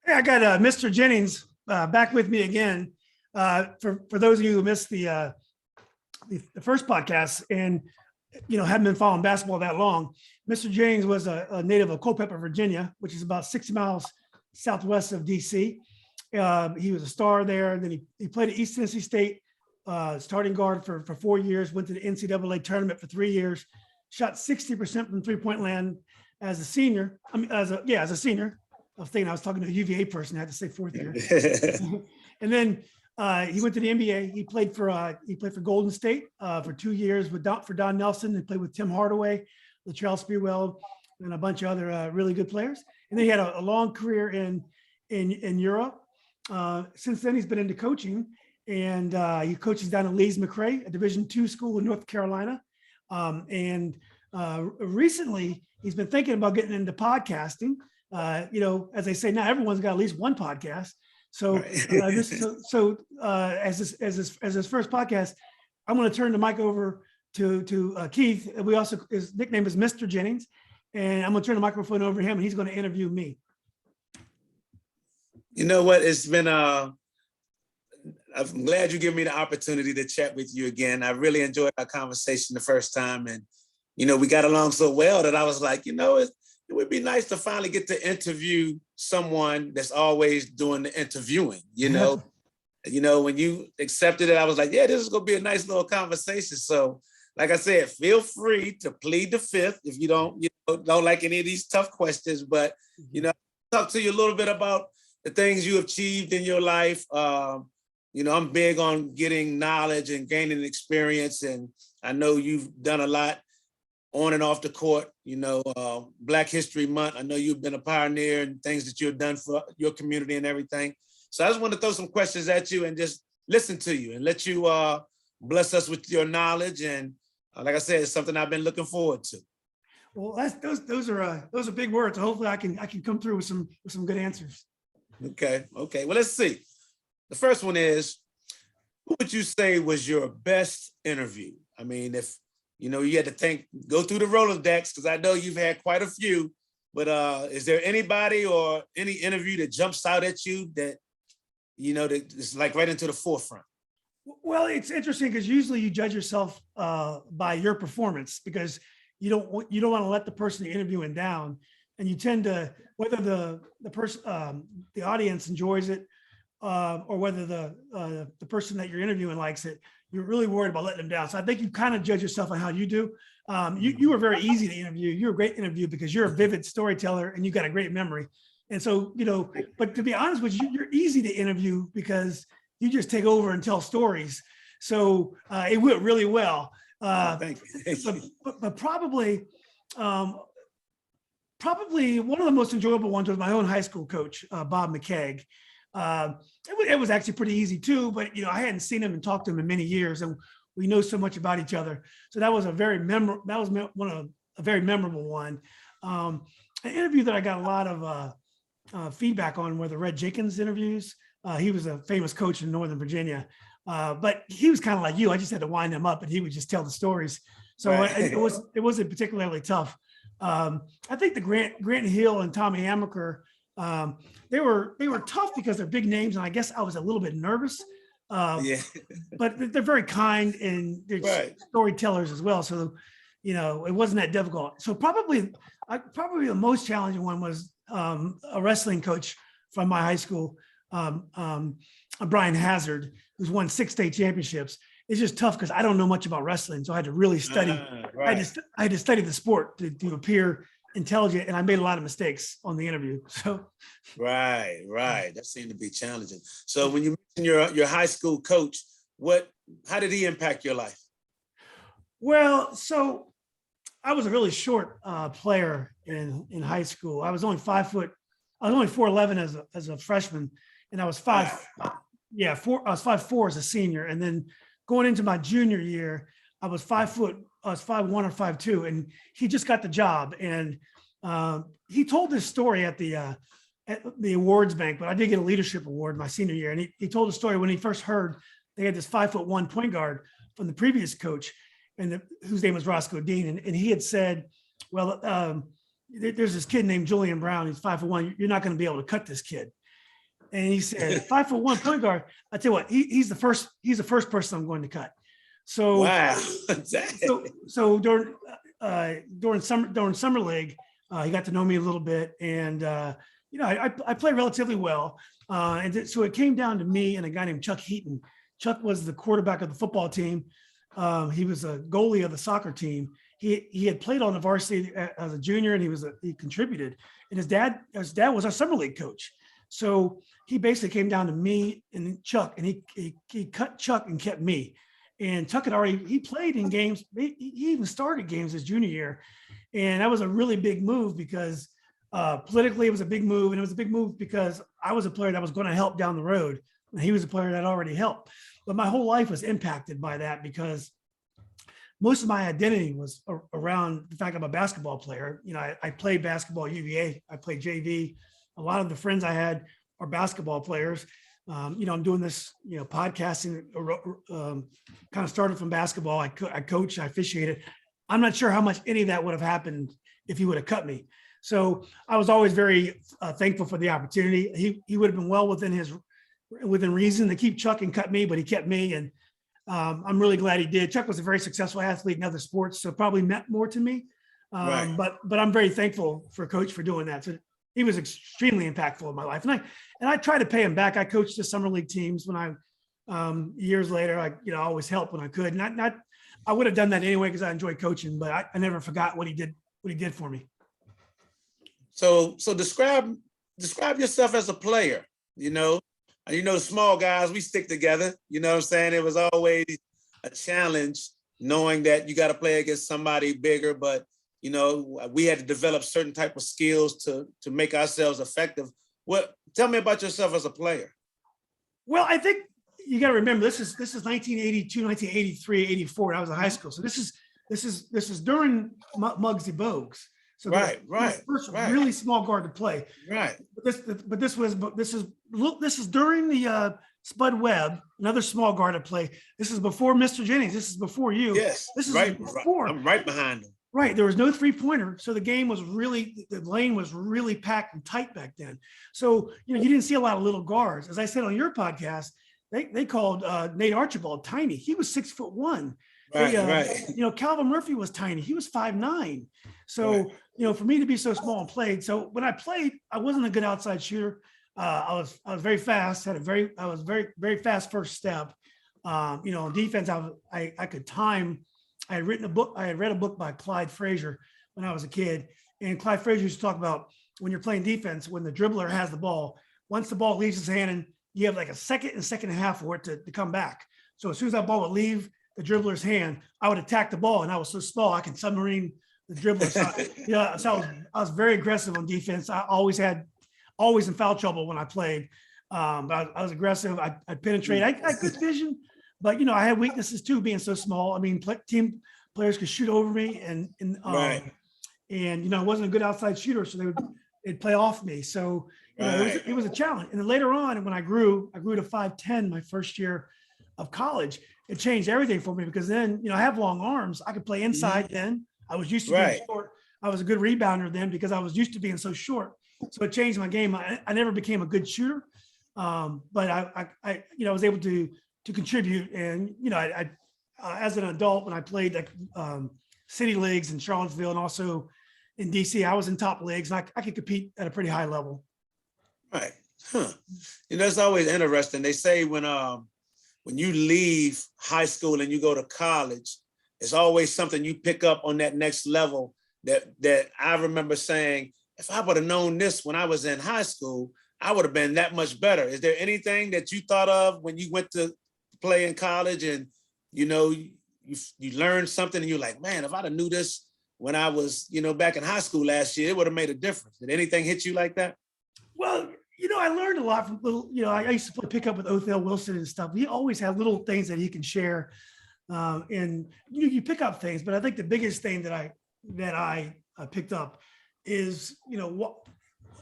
Hey, I got Mr. Jennings back with me again. For those of you who missed the first podcast and haven't been following basketball that long, Mr. Jennings was a native of Culpeper, Virginia, which is about 60 miles southwest of DC. He was a star there. Then he played at East Tennessee State, starting guard for 4 years. Went to the NCAA tournament for 3 years. Shot 60% from three-point land as a senior. As a senior. I was talking to a UVA person. I had to say fourth year. And then he went to the NBA. He played for Golden State for 2 years for Don Nelson. He played with Tim Hardaway, Latrell Sprewell, and a bunch of other really good players. And then he had a long career in Europe. Since then, he's been into coaching, and he coaches down at Lees McRae, a Division II school in North Carolina. Recently, he's been thinking about getting into podcasting. As they say, not everyone's got at least one podcast. So, as his first podcast, I'm going to turn the mic over to Keith. His nickname is Mr. Jennings, and I'm going to turn the microphone over to him, and he's going to interview me. You know what? It's been I'm glad you gave me the opportunity to chat with you again. I really enjoyed our conversation the first time, and we got along so well that I was like, it would be nice to finally get to interview someone that's always doing the interviewing, when you accepted it, I was like, yeah, this is going to be a nice little conversation. So like I said, feel free to plead the fifth if you don't like any of these tough questions, but, talk to you a little bit about the things you achieved in your life. I'm big on getting knowledge and gaining experience. And I know you've done a lot on and off the court, Black History Month. I know you've been a pioneer in things that you've done for your community and everything. So I just want to throw some questions at you and just listen to you and let you bless us with your knowledge. And like I said, it's something I've been looking forward to. Well, those are big words. Hopefully I can come through with some good answers. Okay. Well, let's see. The first one is, who would you say was your best interview? I mean, if you had to go through the Rolodex, because I know you've had quite a few, but is there anybody or any interview that jumps out at you that, that is like right into the forefront? Well, it's interesting because usually you judge yourself by your performance, because you don't want to let the person you're interviewing down, and you tend to, whether the person, the audience enjoys it, or whether the person that you're interviewing likes it, you're really worried about letting them down. So I think you kind of judge yourself on how you do. You were very easy to interview. You're a great interview because you're a vivid storyteller and you got a great memory. And so, but to be honest with you, you're easy to interview because you just take over and tell stories. So it went really well. Thank you. But probably one of the most enjoyable ones was my own high school coach, Bob McKeag. It was actually pretty easy too, but I hadn't seen him and talked to him in many years, and we know so much about each other. So that was a very memorable one. An interview that I got a lot of feedback on were the Red Jenkins interviews. He was a famous coach in Northern Virginia, but he was kind of like you. I just had to wind him up, and he would just tell the stories. So right. it wasn't particularly tough. I think the Grant Hill and Tommy Amaker, they were tough because they're big names, and I guess I was a little bit nervous. But they're very kind, and they're storytellers as well. So, it wasn't that difficult. So probably the most challenging one was a wrestling coach from my high school, Brian Hazard, who's won 6 state championships. It's just tough because I don't know much about wrestling, so I had to really study. I had to study the sport to appear intelligent, and I made a lot of mistakes on the interview. So right, that seemed to be challenging. So when you mentioned your high school coach, how did he impact your life? Well, so I was a really short player in high school. I was only 5 foot. I was only 4'11" as a freshman, and I was 5'4" as a senior. And then going into my junior year, I was 5 foot. I was 5'1" or 5'2", and he just got the job. And he told this story at the awards bank, but I did get a leadership award my senior year. And he told the story when he first heard they had this 5'1" point guard from the previous coach, and whose name was Roscoe Dean. And he had said, well, there's this kid named Julian Brown. He's 5'1". You're not going to be able to cut this kid. And he said, 5'1" point guard. I tell you what, he's the first person I'm going to cut. So, Wow. so during summer league, he got to know me a little bit, and I played relatively well. So it came down to me and a guy named Chuck Heaton. Chuck was the quarterback of the football team. He was a goalie of the soccer team. He had played on the varsity as a junior, and he contributed. And his dad was our summer league coach. So he basically came down to me and Chuck, and he cut Chuck and kept me. And Chuck he played in games. He even started games his junior year. And that was a really big move because politically it was a big move. And it was a big move because I was a player that was going to help down the road. And he was a player that already helped. But my whole life was impacted by that because most of my identity was around the fact I'm a basketball player. I played basketball at UVA. I played JV. A lot of the friends I had are basketball players. I'm doing this, podcasting, kind of started from basketball. I coached, I officiated. I'm not sure how much any of that would have happened if he would have cut me. So I was always very thankful for the opportunity. He would have been well within reason to keep Chuck and cut me, but he kept me. And I'm really glad he did. Chuck was a very successful athlete in other sports, so probably meant more to me. Right. But I'm very thankful for Coach for doing that. So he was extremely impactful in my life. And I try to pay him back. I coached the summer league teams when years later, I always helped when I could. I would have done that anyway because I enjoyed coaching, but I never forgot what he did for me. So describe yourself as a player. The small guys, we stick together. You know what I'm saying? It was always a challenge knowing that you got to play against somebody bigger, but we had to develop certain type of skills to make ourselves effective. Tell me about yourself as a player. Well, I think you got to remember this is 1982, 1983, 84. I was in high school, so this is during Muggsy Bogues. So right. First really small guard to play. Right. But this is during the Spud Webb, another small guard to play. This is before Mr. Jennings. This is before you. Yes. This is right. before. I'm right behind him. Right. There was no 3-pointer. So the lane was really packed and tight back then. So, you didn't see a lot of little guards. As I said on your podcast, they called Nate Archibald tiny. He was 6'1". Right. Calvin Murphy was tiny. He was 5'9". So, for me to be so small and played. So when I played, I wasn't a good outside shooter. I was very fast, I was very, very fast first step. On defense, I could time. I had read a book by Clyde Frazier when I was a kid. And Clyde Frazier used to talk about when you're playing defense, when the dribbler has the ball, once the ball leaves his hand, and you have like a second and a half for it to come back. So as soon as that ball would leave the dribbler's hand, I would attack the ball. And I was so small, I could submarine the dribbler. So I was very aggressive on defense. I always in foul trouble when I played. But I was aggressive. I penetrate. I had good vision. But I had weaknesses too, being so small. I mean, team players could shoot over me, and I wasn't a good outside shooter, so they'd play off me. So it was a challenge. And then later on, when I grew to 5'10" my first year of college. It changed everything for me because then I have long arms. I could play inside. Then I was used to being short. I was a good rebounder then because I was used to being so short. So it changed my game. I never became a good shooter, but I was able to contribute. And I as an adult, when I played like city leagues in Charlottesville and also in DC, I was in top leagues, and I could compete at a pretty high level. Right. Huh. It's always interesting. They say when you leave high school and you go to college, it's always something you pick up on that next level that I remember saying, if I would have known this when I was in high school, I would have been that much better. Is there anything that you thought of when you went to play in college and, you learned something and you're like, man, if I'd have knew this when I was, back in high school last year, it would have made a difference. Did anything hit you like that? Well, I learned a lot from little, I used to play pickup with Othell Wilson and stuff. He always had little things that he can share. And you pick up things, but I think the biggest thing that I picked up is, what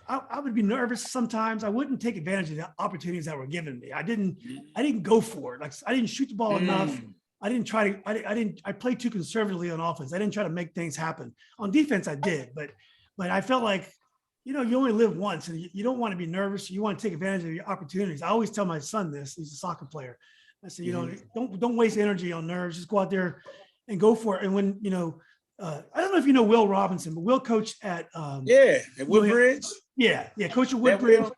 I would be nervous sometimes. I wouldn't take advantage of the opportunities that were given me. I didn't go for it. Like I didn't shoot the ball enough. I didn't try to, I played too conservatively on offense. I didn't try to make things happen. On defense, I did, but I felt like, you only live once, and you don't want to be nervous. You want to take advantage of your opportunities. I always tell my son this. He's a soccer player. I say, don't waste energy on nerves. Just go out there and go for it. And when, I don't know if you know Will Robinson, but Will coached at at Woodbridge. Yeah, Coach at That Woodbridge. Will?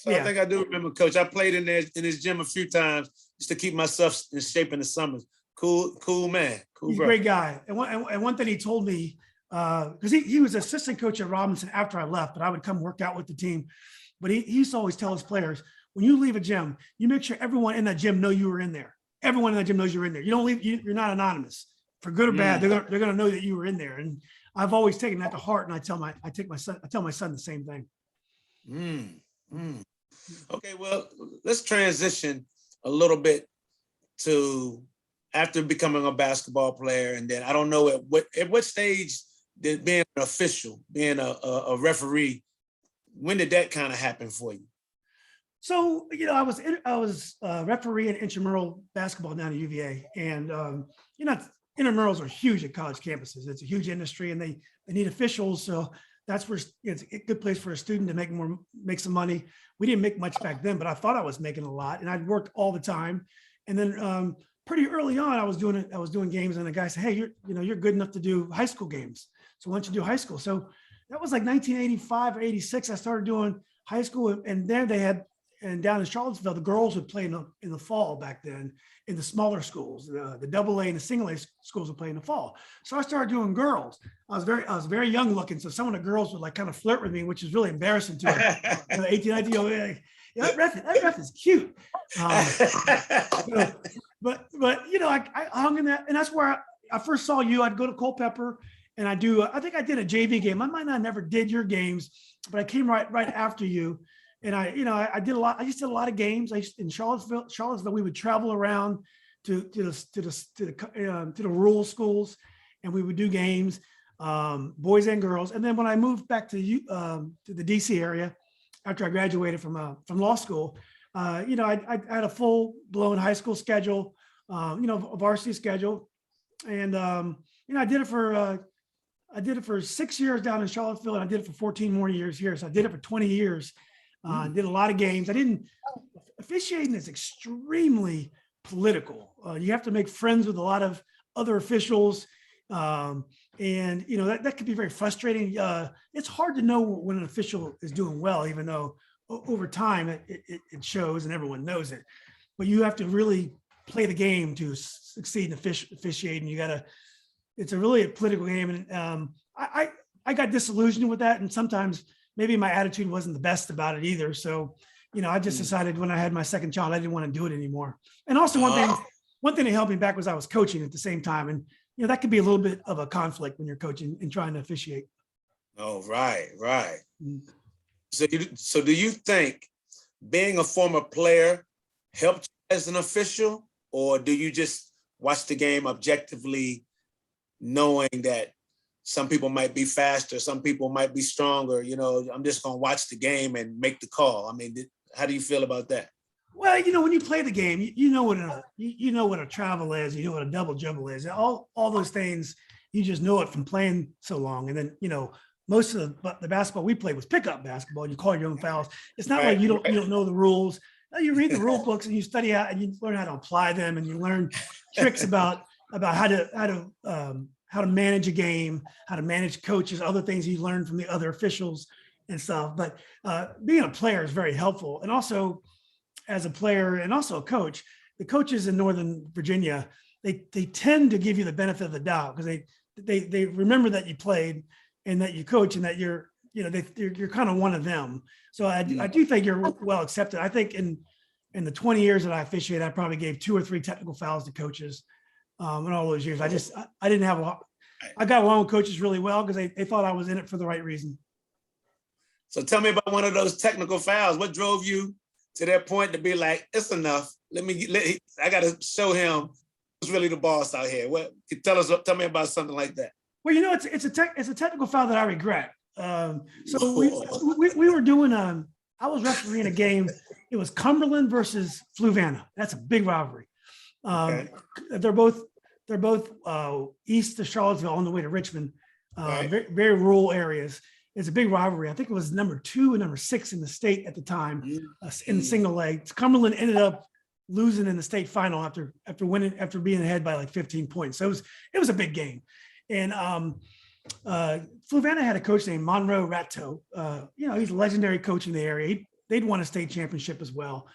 I think I do remember, Coach. I played in his gym a few times just to keep myself in shape in the summers. Cool man. Cool. He's a great guy. And one thing he told me, because he was assistant coach at Robinson after I left, but I would come work out with the team. But he used to always tell his players, when you leave a gym, you make sure everyone in that gym know you were in there. Everyone in that gym knows you were in there. You don't leave. You're not anonymous, for good or bad. They're gonna know that you were in there. And I've always taken that to heart. And I tell my son the same thing. Okay, well, let's transition a little bit to after becoming a basketball player, and then I don't know at what stage did being an official, being a referee, when did that kind of happen for you? So, I was referee in intramural basketball down at UVA, and intramurals are huge at college campuses. It's a huge industry, and they need officials. So that's where it's a good place for a student to make some money. We didn't make much back then, but I thought I was making a lot, and I'd worked all the time. And then pretty early on, I was doing games, and the guy said, "Hey, you're good enough to do high school games. So why don't you do high school?" So that was like 1985 or 86. I started doing high school, and there they had. And down in Charlottesville, the girls would play in the fall back then in the smaller schools. The AA and the single A schools would play in the fall. So I started doing girls. I was very young looking. So some of the girls would like kind of flirt with me, which is really embarrassing to her. 18, 19, that ref is cute. But I hung in that, and that's where I first saw you. I'd go to Culpeper, and I think I did a JV game. I might not never did your games, but I came right after you. And I did a lot. I just did a lot of games. In Charlottesville, we would travel around to the rural schools, and we would do games, boys and girls. And then when I moved back to the DC area after I graduated from law school, I had a full blown high school schedule, a varsity schedule, and I did it for 6 years down in Charlottesville, and I did it for 14 more years here. So I did it for 20 years. Did a lot of games. Officiating is extremely political. You have to make friends with a lot of other officials. And that could be very frustrating. It's hard to know when an official is doing well, even though over time it shows and everyone knows it. But you have to really play the game to succeed in officiating. It's a really political game. And I got disillusioned with that. And sometimes maybe my attitude wasn't the best about it either. So, I just decided when I had my second child, I didn't want to do it anymore. And also one thing that held me back was I was coaching at the same time. And, that could be a little bit of a conflict when you're coaching and trying to officiate. Oh, right. So do you think being a former player helped you as an official, or do you just watch the game objectively, knowing that some people might be faster, some people might be stronger? I'm just going to watch the game and make the call. I mean, how do you feel about that? Well, when you play the game, you know what a travel is, you know what a double dribble is, all those things, you just know it from playing so long. And then, most of the basketball we played was pickup basketball. You call your own fouls. It's not like you don't know the rules. You read the rule books and you study out and you learn how to apply them, and you learn tricks about how to manage a game, how to manage coaches, other things you learn from the other officials and stuff. But being a player is very helpful. And also as a player and also a coach, the coaches in Northern Virginia, they tend to give you the benefit of the doubt because they remember that you played and that you coach and that you're kind of one of them. So I do think you're well accepted. I think in the 20 years that I officiated, I probably gave 2 or 3 technical fouls to coaches. In all those years, I didn't have I got along with coaches really well because they thought I was in it for the right reason. So tell me about one of those technical fouls. What drove you to that point to be like, it's enough? I got to show him who's really the boss out here. Tell me about something like that. Well, it's a technical foul that I regret. So we were doing I was refereeing a game. It was Cumberland versus Fluvanna. That's a big rivalry. Okay. They're both east of Charlottesville on the way to Richmond, right. Very, very rural areas. It's a big rivalry. I think it was number 2 and number 6 in the state at the time in the Mhm. single leg. Cumberland ended up losing in the state final after being ahead by like 15 points. So it was a big game. And Fluvanna had a coach named Monroe Ratto. He's a legendary coach in the area. They'd won a state championship as well.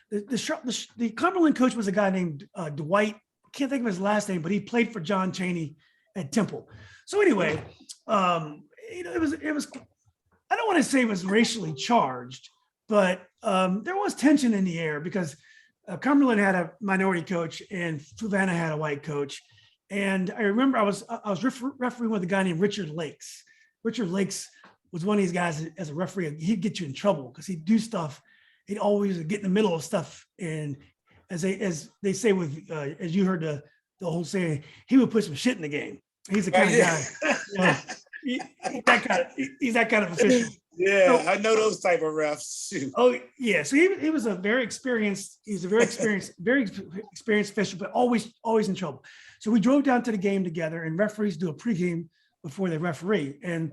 The Cumberland coach was a guy named Dwight. Can't think of his last name, but he played for John Chaney at Temple. So anyway, it was. I don't want to say it was racially charged, but there was tension in the air because Cumberland had a minority coach and Fluvanna had a white coach. And I remember I was refereeing with a guy named Richard Lakes. Richard Lakes was one of these guys as a referee. He'd get you in trouble because he'd do stuff. He'd always get in the middle of stuff. And as they say as you heard the whole saying, he would put some shit in the game. He's the kind of guy. He's that kind of official. Yeah, so, I know those type of refs. Oh yeah, so he was a very experienced. He's a very experienced official, but always in trouble. So we drove down to the game together, and referees do a pregame before they referee. And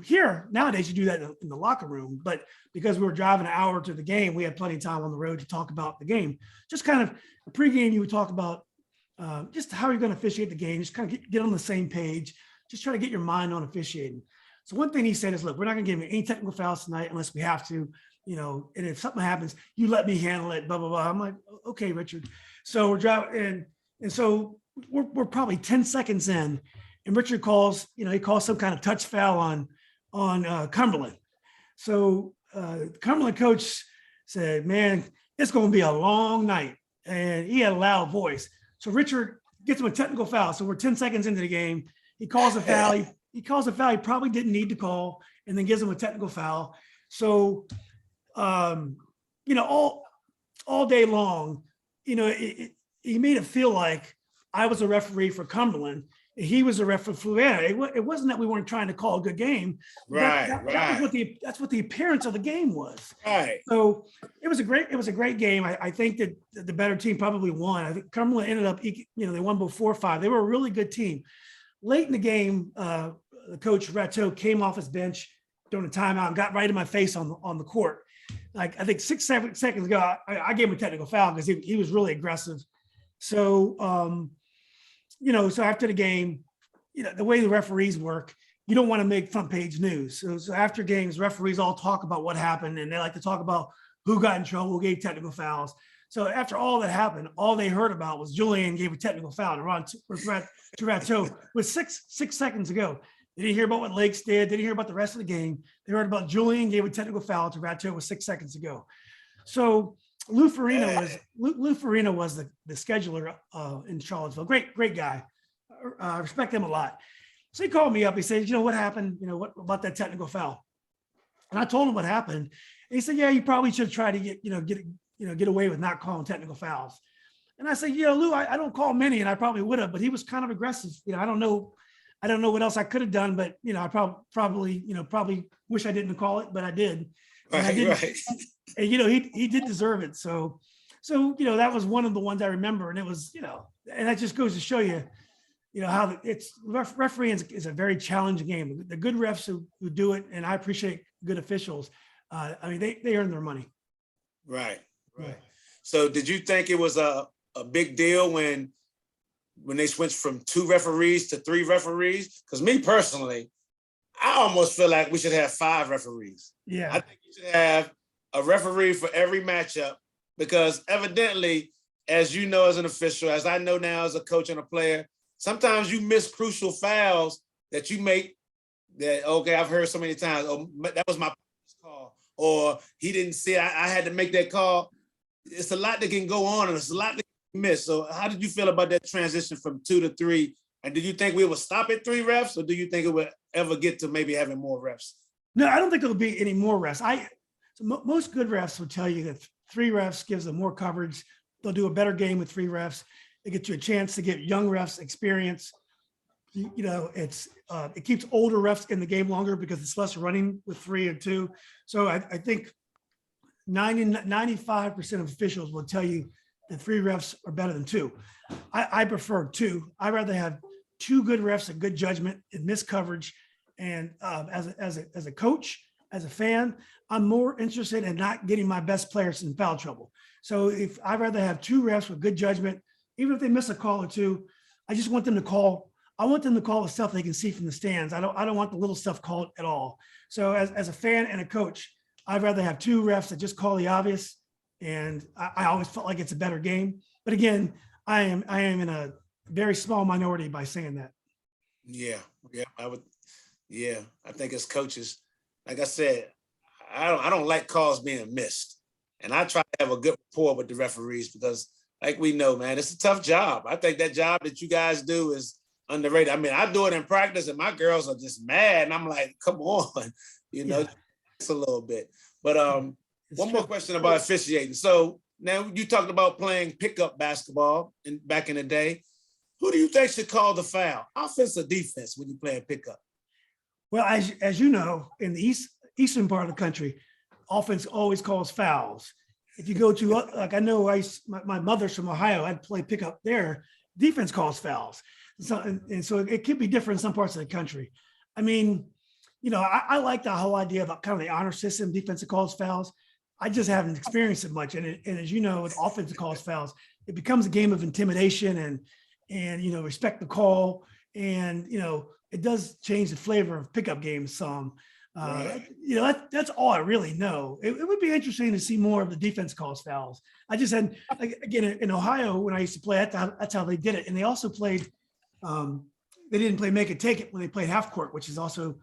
here nowadays you do that in the locker room, but because we were driving an hour to the game, we had plenty of time on the road to talk about the game. Just kind of a pregame, you would talk about just how you're going to officiate the game, just kind of get on the same page, just try to get your mind on officiating. So one thing he said is, look, we're not going to give any technical fouls tonight unless we have to, and if something happens, you let me handle it, blah, blah, blah. I'm like, okay, Richard. So we're driving, and so we're probably 10 seconds in, and Richard calls, he calls some kind of touch foul on Cumberland. So Cumberland coach said, man, it's going to be a long night. And he had a loud voice. So Richard gets him a technical foul. So we're 10 seconds into the game. He calls a foul. He calls a foul he probably didn't need to call, and then gives him a technical foul. So, all day long, he made it feel like I was a referee for Cumberland. And he was a referee for Fluvanna. It wasn't that we weren't trying to call a good game. Right. That's what the appearance of the game was. Right. So it was a great game. I think that the better team probably won. I think Cumberland ended up, they won by 4-5. They were a really good team. Late in the game, Coach Ratto came off his bench during a timeout and got right in my face on the court. Like I think 6-7 seconds ago, I gave him a technical foul because he was really aggressive. So, so after the game, the way the referees work, you don't want to make front page news. So after games, referees all talk about what happened, and they like to talk about who got in trouble, who gave technical fouls. So after all that happened, all they heard about was Julian gave a technical foul to Ratto with six seconds ago. They didn't hear about what Lakes did. They didn't hear about the rest of the game. They heard about Julian gave a technical foul to Ratto with 6 seconds ago. So Lou Farina was the scheduler in Charlottesville. Great guy. I respect him a lot. So he called me up. He said, what happened? What about that technical foul? And I told him what happened. And he said, yeah, you probably should try to get away with not calling technical fouls. And I said, Lou, I don't call many, and I probably would have, but he was kind of aggressive. I don't know what else I could have done, but I probably wish I didn't call it, but I did. And right. And he did deserve it. So that was one of the ones I remember, and it was and that just goes to show you, how it's refereeing is a very challenging game. The good refs who do it, and I appreciate good officials. They earn their money. Right. So did you think it was a big deal when they switched from 2 referees to 3 referees? Because me personally, I almost feel like we should have 5 referees. Yeah. I think you should have a referee for every matchup, because evidently, as you know as an official, as I know now as a coach and a player, sometimes you miss crucial fouls that you make that, okay, I've heard so many times, oh, that was my call, or he didn't see it, I had to make that call. It's a lot that can go on, and it's a lot that can miss. So how did you feel about that transition from 2 to 3? And do you think we will stop at 3 refs, or do you think it will ever get to maybe having more refs? No, I don't think there'll be any more refs. Most good refs will tell you that 3 refs gives them more coverage. They'll do a better game with 3 refs. They get you a chance to get young refs experience. It keeps older refs in the game longer because it's less running with 3 and 2. So I think 95% of officials will tell you that 3 refs are better than 2. I prefer 2. I'd rather have 2 good refs and good judgment and miss coverage And as a coach, as a fan, I'm more interested in not getting my best players in foul trouble. So if I'd rather have two refs with good judgment, even if they miss a call or two, I just want them to call. I want them to call the stuff they can see from the stands. I don't want the little stuff called at all. So as a fan and a coach, I'd rather have two refs that just call the obvious. And I always felt like it's a better game. But again, I am in a very small minority by saying that. Yeah, I think as coaches, like I said, I don't like calls being missed. And I try to have a good rapport with the referees because, like we know, man, it's a tough job. I think that job that you guys do is underrated. I mean, I do it in practice and my girls are just mad. And I'm like, come on, it's a little bit. But one more question about officiating. So now you talked about playing pickup basketball back in the day. Who do you think should call the foul? Offense or defense when you play pickup? Well, as you know, in the eastern part of the country, offense always calls fouls. If you go to, like I know my mother's from Ohio, I'd play pickup there, defense calls fouls. So, and so it could be different in some parts of the country. I mean, I like the whole idea about kind of the honor system, defensive calls fouls. I just haven't experienced it much. And as you know, with offensive calls fouls, it becomes a game of intimidation and respect the call. And, it does change the flavor of pickup games some. Right. That's all I really know. It would be interesting to see more of the defense calls fouls. I just had, again, in Ohio, when I used to play, that's how they did it. And they also played, they didn't play make it take it when they played half court, which is also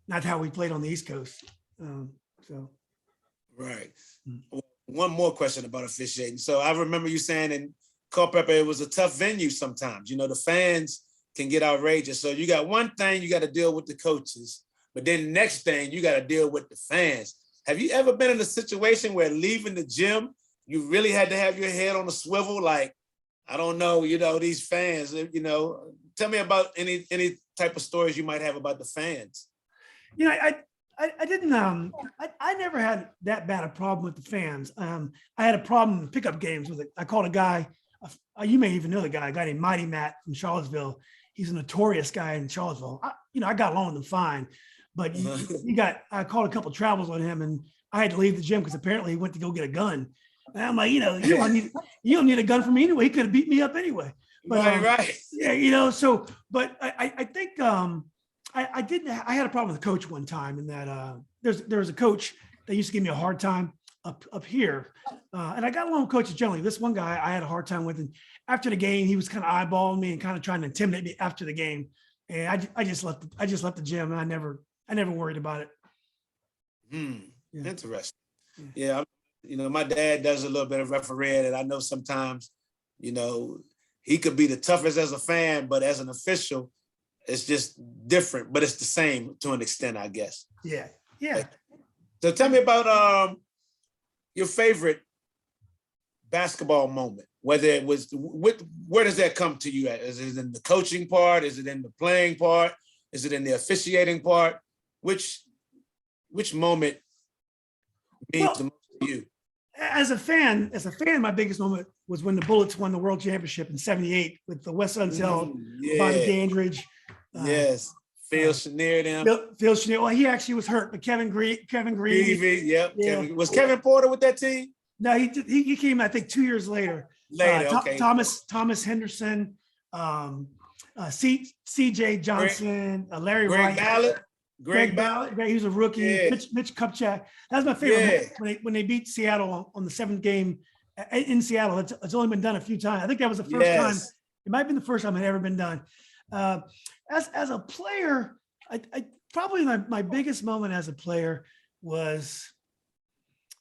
not how we played on the East Coast. Right. One more question about officiating. So I remember you saying in Culpeper, it was a tough venue sometimes. The fans can get outrageous. So you got one thing, you got to deal with the coaches, but then the next thing you got to deal with the fans. Have you ever been in a situation where leaving the gym, you really had to have your head on a swivel? Like, I don't know, these fans, tell me about any type of stories you might have about the fans. I didn't, I never had that bad a problem with the fans. I had a problem in pickup games with it. I called a guy, you may even know the guy, a guy named Mighty Matt from Charlottesville. He's a notorious guy in Charlottesville. I got along with him fine, but I called a couple travels on him and I had to leave the gym because apparently he went to go get a gun. And I'm like, you don't need a gun from me anyway. He could have beat me up anyway. But, right. Yeah, but I think I had a problem with the coach one time in that there was a coach that used to give me a hard time up here. And I got along with coaches generally. This one guy I had a hard time with. And after the game, he was kind of eyeballing me and kind of trying to intimidate me after the game. And I just left the gym and I never worried about it. Yeah. Interesting. Yeah. My dad does a little bit of refereeing, and I know sometimes, he could be the toughest as a fan, but as an official, it's just different, but it's the same to an extent, I guess. Yeah. So tell me about your favorite basketball moment, whether it was, where does that come to you at? Is it in the coaching part? Is it in the playing part? Is it in the officiating part? Which moment means the most to you? As a fan, my biggest moment was when the Bullets won the world championship in '78 with the Wes Unseld, Bobby Dandridge. Yes. Phil Chenier, them. Phil Chenier. Well, he actually was hurt, but Kevin Green. Yep. Yeah. Was Kevin Porter with that team? No, he came, I think, 2 years later. Okay. Thomas Henderson, C.J. Johnson, Larry Wright. Greg Ballard. He was a rookie. Yeah. Mitch Kupchak. That's my favorite when they beat Seattle on the 7th game in Seattle. It's only been done a few times. I think that was the first time. It might have been the first time it had ever been done. As a player, I probably my biggest moment as a player was,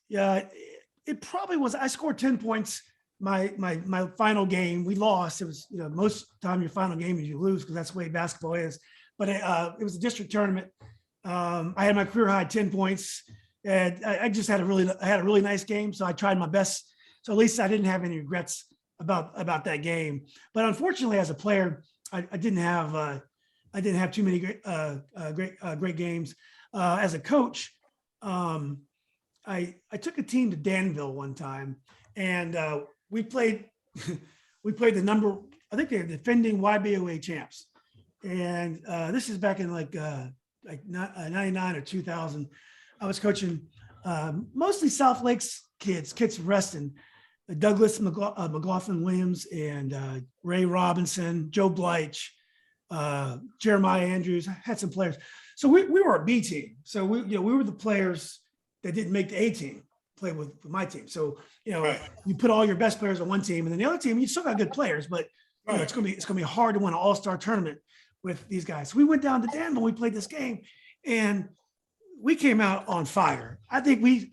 it probably was. I scored 10 points. My final game, we lost. It was most of the time your final game is you lose because that's the way basketball is. But it was a district tournament. I had my career high 10 points. And I just had a really nice game. So I tried my best. So at least I didn't have any regrets about that game. But unfortunately, as a player, I didn't have too many great games. As a coach, I took a team to Danville one time, and we played I think they're defending YBOA champs. And this is back in like 99 or 2000. I was coaching mostly South Lakes kids from Reston, Douglas McLaughlin Williams and Ray Robinson, Joe Bleich, Jeremiah Andrews. I had some players. So we were a B team. So we were the players that didn't make the A team, play with my team. So, Right. you put all your best players on one team, and then the other team, you still got good players, but Right. it's gonna be hard to win an all-star tournament with these guys. So we went down to Danville, we played this game, and we came out on fire. I think we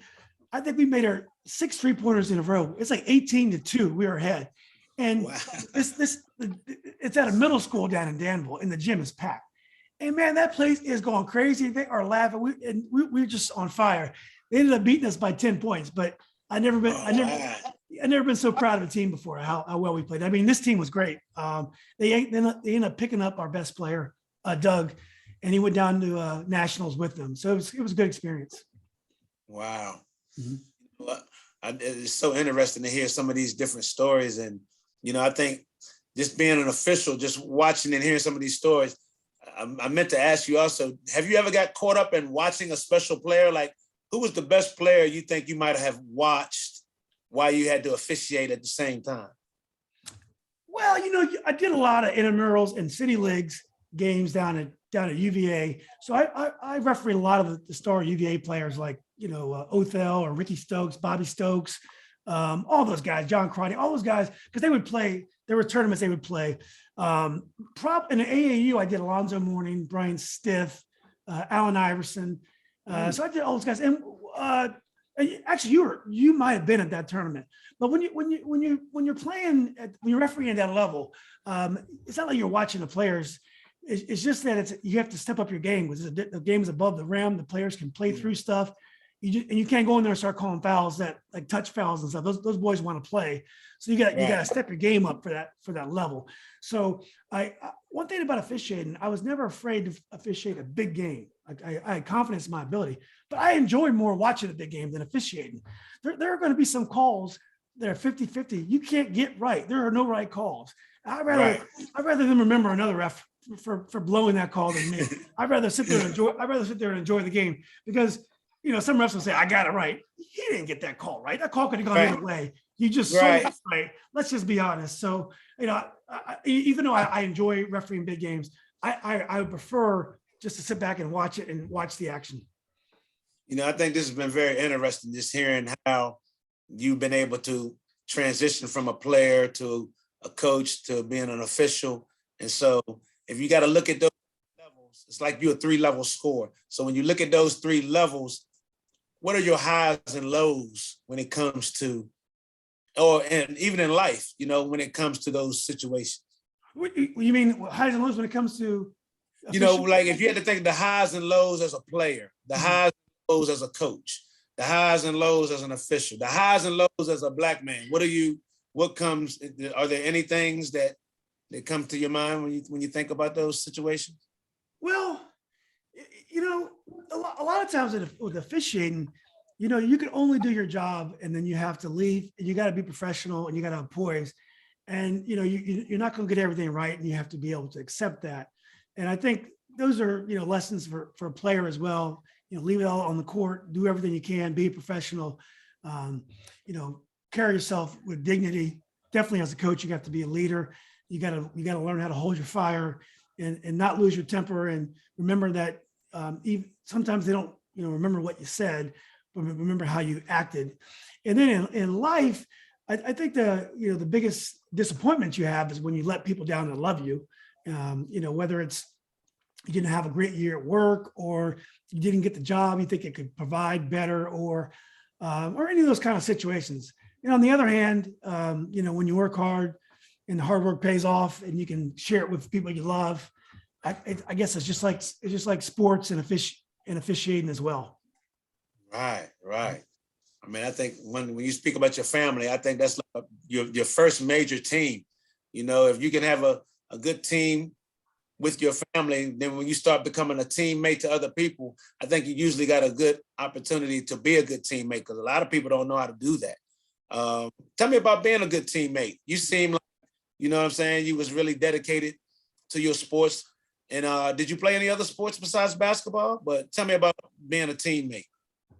made our 6 3-pointers in a row. It's like 18-2. We were ahead. And Wow. it's at a middle school down in Danville, and the gym is packed. And man, that place is going crazy. They are laughing. We're just on fire. They ended up beating us by 10 points, but I never been so proud of a team before, how well we played. I mean, this team was great. They ended up picking up our best player, Doug, and he went down to nationals with them. So it was a good experience. Wow. Mhm. Well, it's so interesting to hear some of these different stories. And, I think just being an official, just watching and hearing some of these stories, I meant to ask you also, have you ever got caught up in watching a special player? Like, who was the best player you think you might have watched while you had to officiate at the same time? Well, I did a lot of intramurals and city leagues games down at UVA. So I refereed a lot of the star UVA players like, Othell or Ricky Stokes, Bobby Stokes, all those guys, John Crotty, all those guys, because they would play, there were tournaments they would play. In the AAU, I did Alonzo Mourning, Brian Stiff, Allen Iverson. So I did all those guys. And actually, you might have been at that tournament. But when you're playing when you're refereeing at that level, it's not like you're watching the players. It's just that you have to step up your game because the game is above the rim. The players can play through stuff. And you can't go in there and start calling fouls that like touch fouls and stuff. Those boys want to play, so you got to step your game up for that level. So one thing about officiating, I was never afraid to officiate a big game. I had confidence in my ability, but I enjoy more watching a big game than officiating. There are going to be some calls that are 50-50. You can't get right. There are no right calls. I'd rather them remember another ref for blowing that call than me. I'd rather sit there and enjoy the game because some refs will say, I got it right. He didn't get that call right. That call could have gone either way. You just saw it right. Let's just be honest. So, even though I enjoy refereeing big games, I would prefer just to sit back and watch it and watch the action. I think this has been very interesting, just hearing how you've been able to transition from a player to a coach to being an official. And so if you got to look at those levels, it's like you're a 3-level score. So when you look at those 3 levels, what are your highs and lows when it comes to, and even in life, when it comes to those situations? What you mean highs and lows when it comes to? Like if you had to think of the highs and lows as a player, the highs and lows as a coach, the highs and lows as an official, the highs and lows as a Black man. Are there any things that come to your mind when you think about those situations? Well, a lot of times with officiating, you can only do your job and then you have to leave and you got to be professional and you got to have poise. And, you're not going to get everything right and you have to be able to accept that. And I think those are, lessons for a player as well. Leave it all on the court, do everything you can, be a professional, carry yourself with dignity. Definitely as a coach, you have to be a leader. You got to learn how to hold your fire and not lose your temper. And remember that even sometimes they don't, remember what you said, but remember how you acted. And then in life, I think the biggest disappointment you have is when you let people down that love you. Whether it's you didn't have a great year at work or you didn't get the job you think it could provide better or any of those kind of situations. On the other hand, when you work hard and the hard work pays off and you can share it with people you love, I guess it's just like sports and officiating as well. Right. I mean, I think when you speak about your family, I think that's like your first major team. If you can have a good team with your family, then when you start becoming a teammate to other people, I think you usually got a good opportunity to be a good teammate because a lot of people don't know how to do that. Tell me about being a good teammate. You seem like, you was really dedicated to your sports. And did you play any other sports besides basketball? But tell me about being a teammate.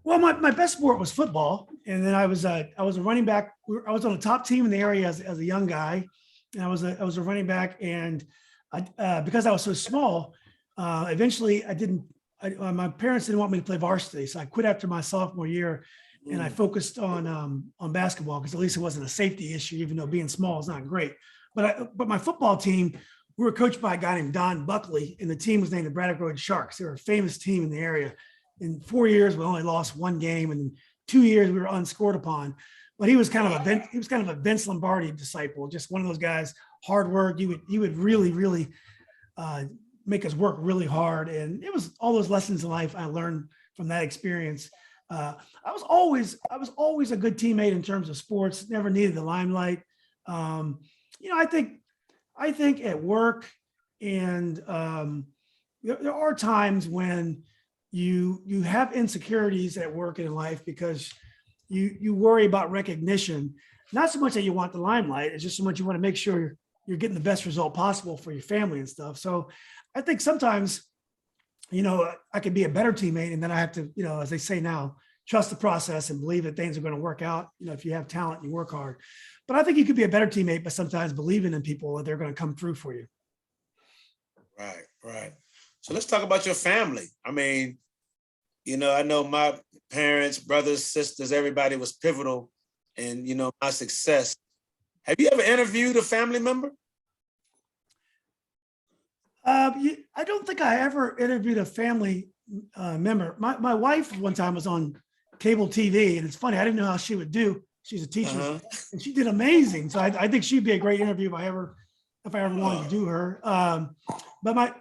Well, my best sport was football, and then I was a running back. I was on the top team in the area as a young guy, and I was a running back. And because I was so small, eventually my parents didn't want me to play varsity, so I quit after my sophomore year, and I focused on basketball because at least it wasn't a safety issue, even though being small is not great. But my football team, we were coached by a guy named Barkley, and the team was named the Braddock Road Sharks. They were a famous team in the area. In 4 years, we only lost one game, and in 2 years we were unscored upon. But he was kind of a Vince Lombardi disciple, just one of those guys, hard work. He would really make us work really hard, and it was all those lessons in life I learned from that experience. I was always a good teammate in terms of sports. Never needed the limelight. I think at work, and there are times when you have insecurities at work and in life because you worry about recognition, not so much that you want the limelight, it's just so much you want to make sure you're getting the best result possible for your family and stuff. So I think sometimes, I could be a better teammate, and then I have to, as they say now, trust the process and believe that things are going to work out. If you have talent, you work hard. But I think you could be a better teammate by sometimes believing in people that they're going to come through for you. Right. So let's talk about your family. I mean, I know my parents, brothers, sisters, everybody was pivotal in, my success. Have you ever interviewed a family member? I don't think I ever interviewed a family member. My wife one time was on cable TV, and it's funny, I didn't know how she would do. She's a teacher, and she did amazing. So I think she'd be a great interview if I ever wanted to do her. But my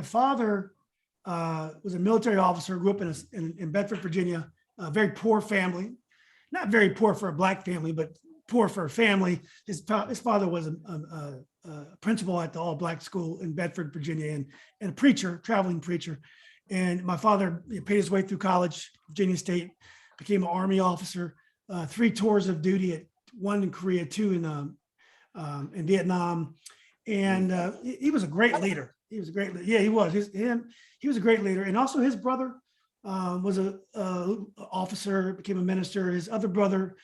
father was a military officer, grew up in Bedford, Virginia, a very poor family, not very poor for a Black family, but poor for a family. His father was a principal at the all Black school in Bedford, Virginia, and a preacher, traveling preacher. And my father paid his way through college, Virginia State, became an Army officer, 3 tours of duty, one in Korea, 2 in Vietnam. And he was a great leader. He was a great leader. Yeah, he was. He was a great leader. And also his brother was a officer, became a minister. His other brother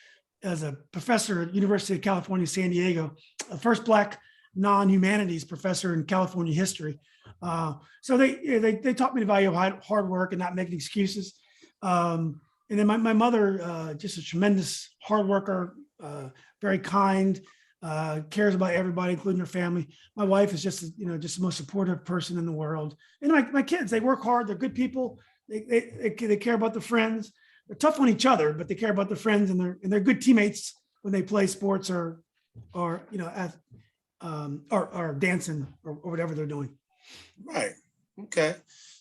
as a professor at University of California, San Diego, the first Black non-humanities professor in California history. So they taught me the value of hard work and not making excuses. And then my mother, just a tremendous hard worker, very kind, cares about everybody, including her family. My wife is just the most supportive person in the world. And my kids, they work hard. They're good people. They care about their friends. They're tough on each other, but they care about their friends, and they're good teammates when they play sports or dancing or whatever they're doing. Right. Okay.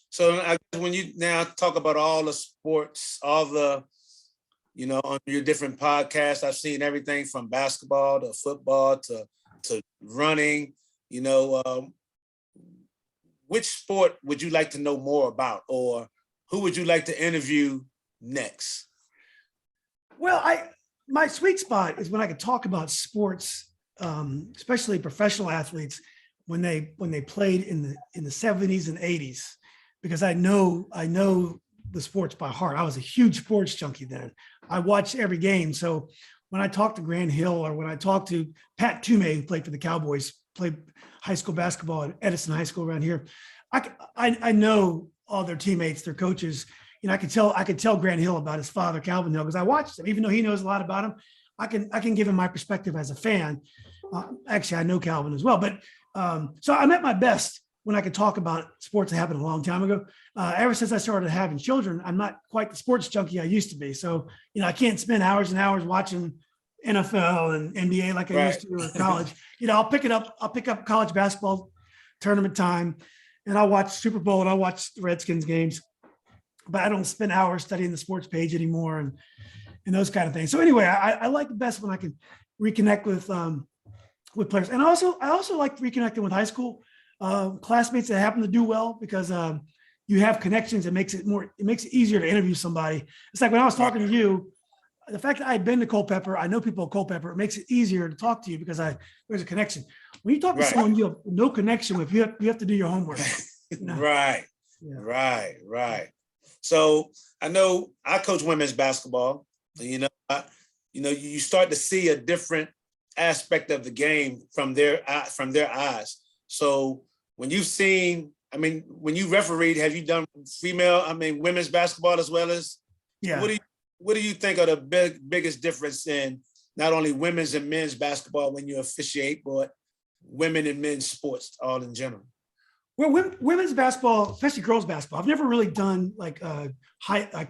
So when you now talk about all the sports, all the, on your different podcasts, I've seen everything from basketball to football to running, which sport would you like to know more about, or who would you like to interview next? Well, my sweet spot is when I could talk about sports, especially professional athletes when they played in the 70s and 80s, because I know the sports by heart. I was a huge sports junkie then. I watched every game. So when I talked to Grant Hill, or when I talked to Pat Toomey, who played for the Cowboys, played high school basketball at Edison High School around here, I know all their teammates, their coaches. I could tell Grant Hill about his father, Calvin Hill, because I watched him. Even though he knows a lot about him, I can give him my perspective as a fan. Actually, I know Calvin as well, but so I'm at my best when I could talk about sports that happened a long time ago. Ever since I started having children, I'm not quite the sports junkie I used to be. So, I can't spend hours and hours watching NFL and NBA like I used to in college. I'll pick up college basketball tournament time, and I'll watch Super Bowl, and I'll watch the Redskins games, but I don't spend hours studying the sports page anymore and those kind of things. So anyway, I like the best when I can reconnect with players. And I also like reconnecting with high school classmates that happen to do well, because you have connections. It makes it easier to interview somebody. It's like when I was talking to you, the fact that I've been to Culpeper, I know people at Culpeper, it makes it easier to talk to you because there's a connection. When you talk to Right. someone you have no connection with, you have to do your homework. You know? Right. Yeah. Right. So I know I coach women's basketball. You know, you start to see a different aspect of the game from their eyes. So when you've seen, when you refereed, have you done women's basketball as well as? Yeah. What do you think are the biggest difference in not only women's and men's basketball when you officiate, but women and men's sports all in general? Well, women's basketball, especially girls basketball, I've never really done like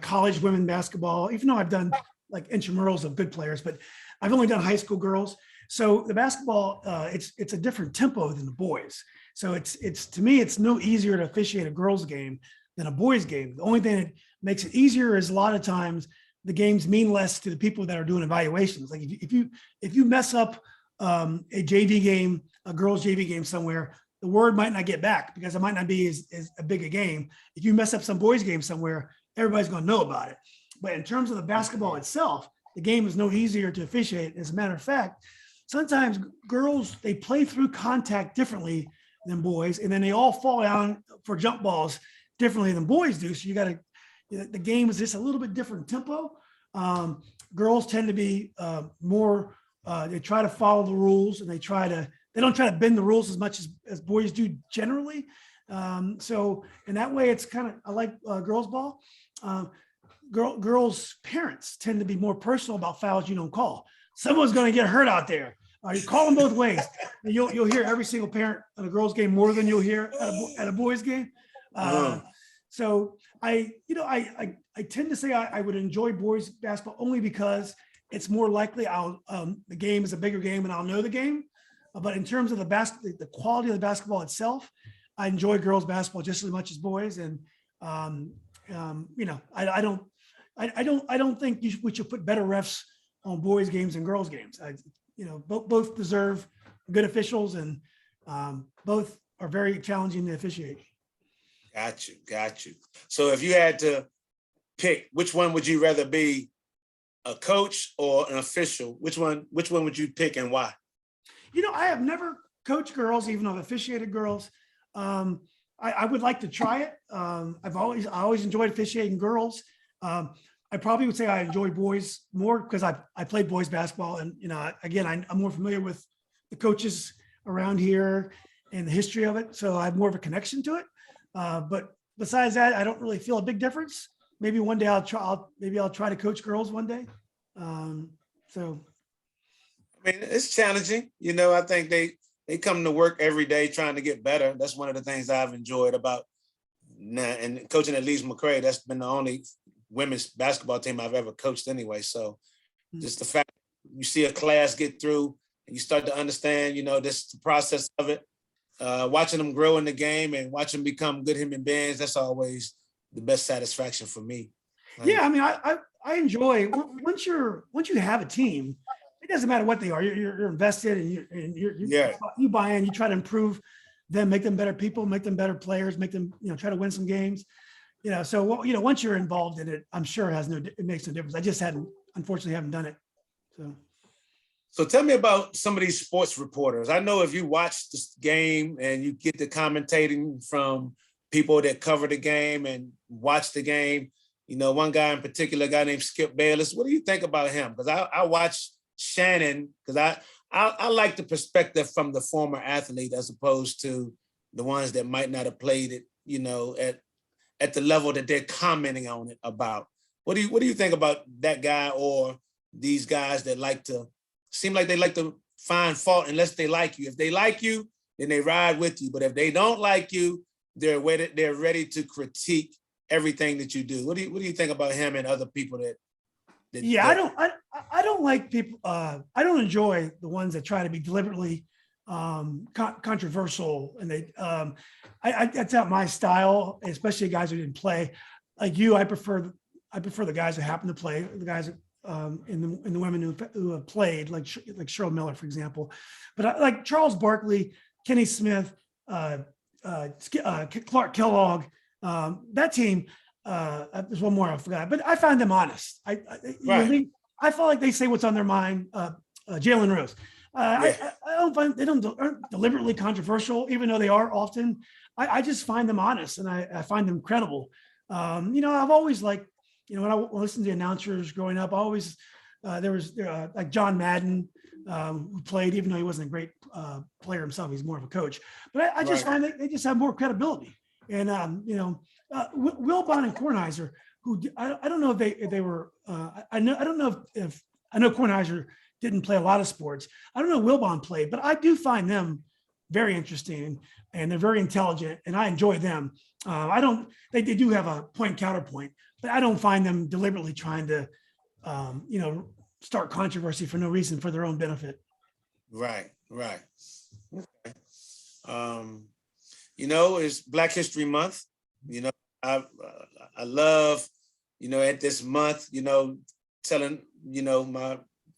college women basketball, even though I've done like intramurals of good players, but I've only done high school girls. So the basketball, it's a different tempo than the boys. So it's to me, it's no easier to officiate a girls game than a boys game. The only thing that makes it easier is a lot of times the games mean less to the people that are doing evaluations. Like if you mess up a JV game, a girls JV game somewhere, the word might not get back because it might not be as a big a game. If you mess up some boys game somewhere, everybody's going to know about it. But in terms of the basketball itself, the game is no easier to officiate. As a matter of fact, sometimes girls, they play through contact differently than boys, and then they all fall down for jump balls differently than boys do. So the game is just a little bit different tempo. Girls tend to be more, they try to follow the rules, and they don't try to bend the rules as much as boys do generally. So in that way, it's kind of, I like girls ball. Girls' parents tend to be more personal about fouls you don't call. Someone's going to get hurt out there. You call them both ways. You'll hear every single parent at a girls' game more than you'll hear at a boys' game. So I tend to say I would enjoy boys basketball only because it's more likely the game is a bigger game and I'll know the game. But in terms of the quality of the basketball itself, I enjoy girls basketball just as much as boys. And I don't think we should put better refs on boys games and girls games. Both deserve good officials, and both are very challenging to officiate. Got you. So if you had to pick, which one would you rather be, a coach or an official? Which one would you pick and why? I have never coached girls, even though I've officiated girls. I would like to try it. I always enjoyed officiating girls. I probably would say I enjoy boys more because I played boys basketball, and again, I'm more familiar with the coaches around here and the history of it, so I have more of a connection to it. But besides that, I don't really feel a big difference. Maybe one day I'll try to coach girls one day. It's challenging. I think they come to work every day trying to get better. That's one of the things I've enjoyed about and coaching at Leeds McRae. That's been the only women's basketball team I've ever coached anyway. So just the fact you see a class get through and you start to understand, this the process of it, watching them grow in the game and watch them become good human beings. That's always the best satisfaction for me. Yeah. I enjoy once you have a team, it doesn't matter what they are. You're invested, and you buy in. You try to improve them, make them better people, make them better players, make them try to win some games. So once you're involved in it, I'm sure it makes no difference. I just unfortunately haven't done it. So tell me about some of these sports reporters. I know if you watch this game and you get the commentating from people that cover the game and watch the game, one guy in particular, a guy named Skip Bayless. What do you think about him? Because I watch Shannon because I like the perspective from the former athlete as opposed to the ones that might not have played it, at the level that they're commenting on it about. What do you think about that guy or these guys that seem like they like to find fault unless they like you? If they like you, then they ride with you. But if they don't like you, they're ready to critique everything that you do. What do you think about him and other people that I don't like people. I don't enjoy the ones that try to be deliberately controversial, and that's not my style, especially guys who didn't play. Like you, I prefer the guys who happen to play, the guys in the women who have played, like Cheryl Miller, for example. But I like Charles Barkley, Kenny Smith, Clark Kellogg. That team. There's one more I forgot, but I find them honest. I feel like they say what's on their mind. Jalen Rose. I don't find aren't deliberately controversial, even though they are often. I just find them honest, and I find them credible. I've always liked, when I listened to the announcers growing up, I always there was like John Madden, who played, even though he wasn't a great player himself, he's more of a coach. But I just find that they just have more credibility. And Wilbon and Kornheiser, who I don't know if they were. I don't know if I know Kornheiser didn't play a lot of sports. I don't know Wilbon played, but I do find them very interesting, and they're very intelligent, and I enjoy them. They do have a point counterpoint, but I don't find them deliberately trying to, start controversy for no reason, for their own benefit. Right. Okay. It's Black History Month. I love, at this month, telling,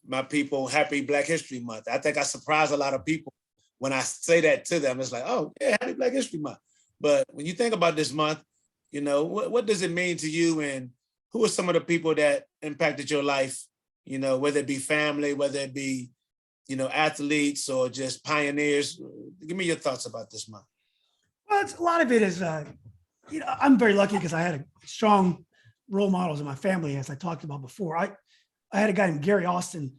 my people happy Black History Month. I think I surprise a lot of people when I say that to them. It's like, oh yeah, happy Black History Month. But when you think about this month, what does it mean to you, and who are some of the people that impacted your life, whether it be family, whether it be, athletes or just pioneers? Give me your thoughts about this month. Well, a lot of it is, I'm very lucky because I had strong role models in my family, as I talked about before. I had a guy named Gary Austin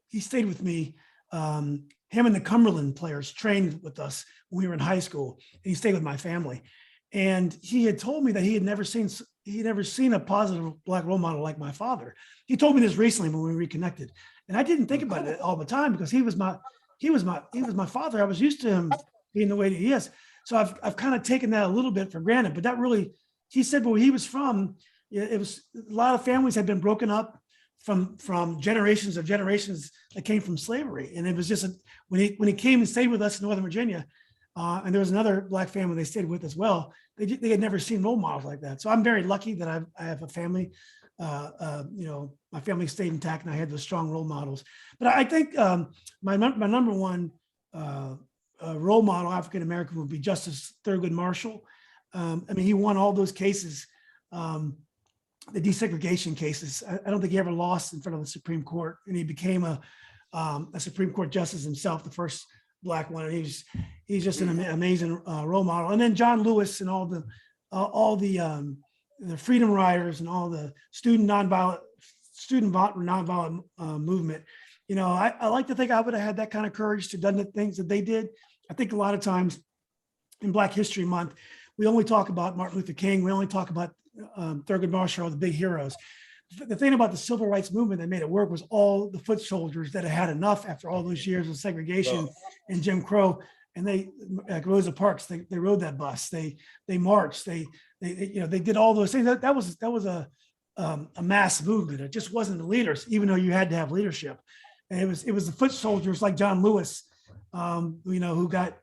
he stayed with me. Him and the Cumberland players trained with us when we were in high school, and he stayed with my family. And he had told me that he had never seen a positive Black role model like my father. He told me this recently when we reconnected, and I didn't think about it all the time because he was my father. I was used to him being the way that he is. So I've kind of taken that a little bit for granted. But that really, he said, where he was from, it was a lot of families had been broken up from generations that came from slavery, and it was just when he came and stayed with us in Northern Virginia, and there was another Black family they stayed with as well. They had never seen role models like that. So I'm very lucky that I have a family. My family stayed intact, and I had those strong role models. But I think my number one role model, African American, would be Justice Thurgood Marshall. He won all those cases. The desegregation cases. I don't think he ever lost in front of the Supreme Court, and he became a Supreme Court justice himself, the first Black one. And he's just an amazing role model. And then John Lewis and all the freedom riders and all the student nonviolent movement. I like to think I would have had that kind of courage to done the things that they did. I think a lot of times in Black History Month, we only talk about Martin Luther King. We only talk about Thurgood Marshall, the big heroes. The thing about the civil rights movement that made it work was all the foot soldiers that had enough after all those years of segregation and Jim Crow. And they, like Rosa Parks, they rode that bus. They marched. They did all those things. That was a mass movement. It just wasn't the leaders, even though you had to have leadership. And it was the foot soldiers like John Lewis, who got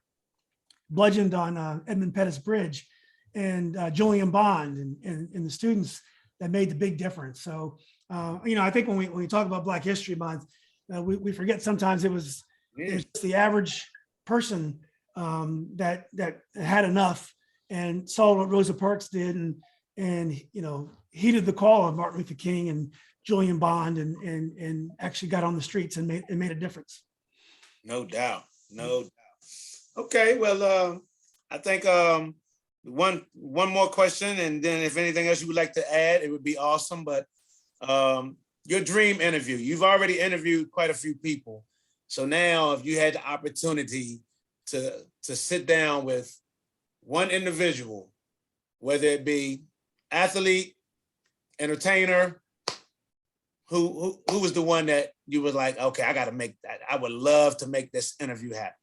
bludgeoned on Edmund Pettus Bridge, and Julian Bond and the students that made the big difference. So, I think when we talk about Black History Month, we forget sometimes it was the average person that had enough and saw what Rosa Parks did and heeded the call of Martin Luther King and Julian Bond and actually got on the streets and made a difference. No doubt. Okay, well, I think one more question, and then if anything else you would like to add, it would be awesome. But your dream interview, you've already interviewed quite a few people. So now if you had the opportunity to sit down with one individual, whether it be athlete, entertainer, who was the one that you was like, okay, I got to make that. I would love to make this interview happen.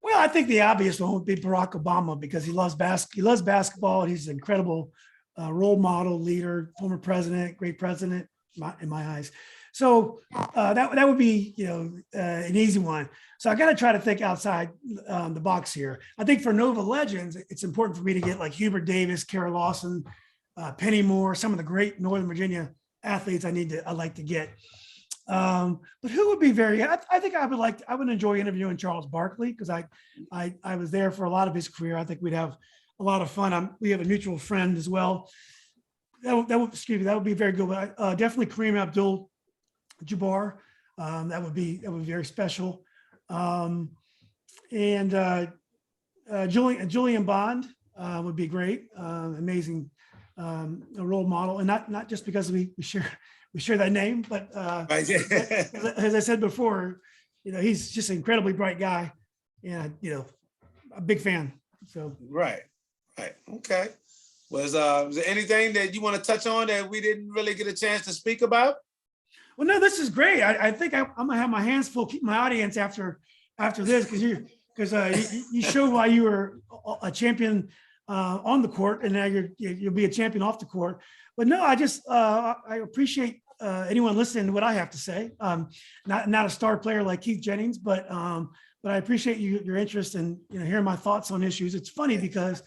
Well, I think the obvious one would be Barack Obama, because he loves basketball. And he's an incredible role model, leader, former president, great president in my eyes. So that would be an easy one. So I got to try to think outside the box here. I think for Nova Legends, it's important for me to get like Hubert Davis, Kara Lawson, Penny Moore, some of the great Northern Virginia athletes I'd like to get. But who would be I think I would enjoy interviewing Charles Barkley, because I was there for a lot of his career. I think we'd have a lot of fun. We have a mutual friend as well, excuse me, that would be very good. But definitely Kareem Abdul-Jabbar. That would be very special. And Julian Bond would be great. Amazing a role model, and not just because we share that name, but Right. as I said before, he's just an incredibly bright guy, and a big fan. So Right. Okay. Was there anything that you want to touch on that we didn't really get a chance to speak about? well, no, this is great. I think I'm gonna have my hands full keeping my audience after this, because you showed why you were a champion on the court, and now you'll be a champion off the court. But no, I appreciate anyone listening to what I have to say. Not a star player like Keith Jennings, but I appreciate your interest in hearing my thoughts on issues. It's funny because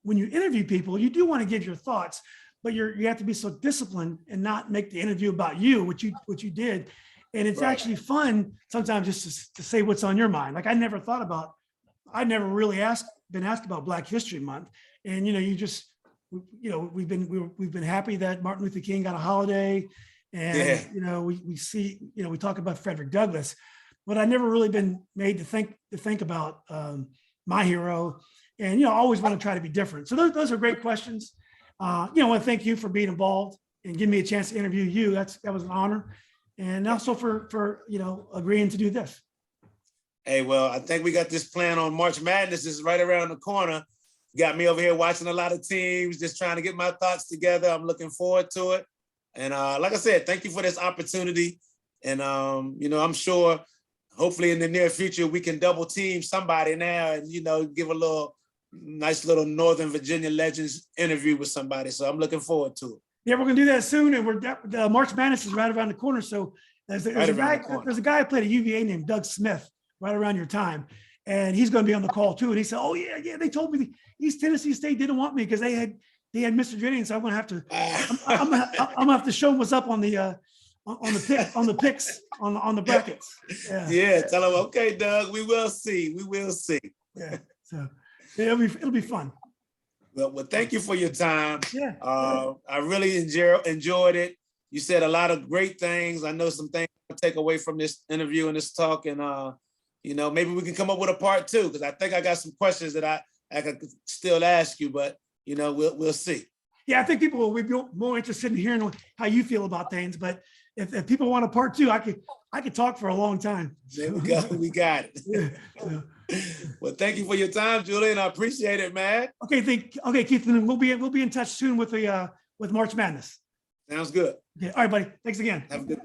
when you interview people, you do want to give your thoughts, but you have to be so disciplined and not make the interview about you, which you did. And it's Right. actually fun sometimes just to say what's on your mind. Like I never really been asked about Black History Month. And we've been happy that Martin Luther King got a holiday, and we see we talk about Frederick Douglass, but I never really been made to think about my hero, and I always want to try to be different. So those are great questions. I want to thank you for being involved and giving me a chance to interview you. That was an honor, and also for agreeing to do this. Hey, well, I think we got this plan on March Madness. This is right around the corner. Got me over here watching a lot of teams, just trying to get my thoughts together. I'm looking forward to it. And like I said, thank you for this opportunity. And, I'm sure hopefully in the near future, we can double team somebody now and, give a nice little Northern Virginia Legends interview with somebody. So I'm looking forward to it. Yeah, we're gonna do that soon, and the March Madness is right around the corner. So there's a guy who played at UVA named Doug Smith right around your time, and he's going to be on the call too. And he said, "Oh yeah, they told me East Tennessee State didn't want me because they had Mr. Jennings. So I'm gonna have to, I'm gonna have to show him what's up on the picks on the brackets." Yeah, tell him, okay, Doug, we will see. Yeah, so it'll be fun. Well, thank you for your time. Yeah. I really enjoyed it. You said a lot of great things. I know some things to take away from this interview and this talk, and maybe we can come up with a part 2, because I think I got some questions that I could still ask you, but we'll see. Yeah, I think people will be more interested in hearing how you feel about things. But if people want a part 2, I could talk for a long time. There we go. We got it. Yeah, so. Well, thank you for your time, Julian. I appreciate it, man. Okay, Keith, and we'll be in touch soon with March Madness. Sounds good. Okay, all right, buddy. Thanks again. Have a good.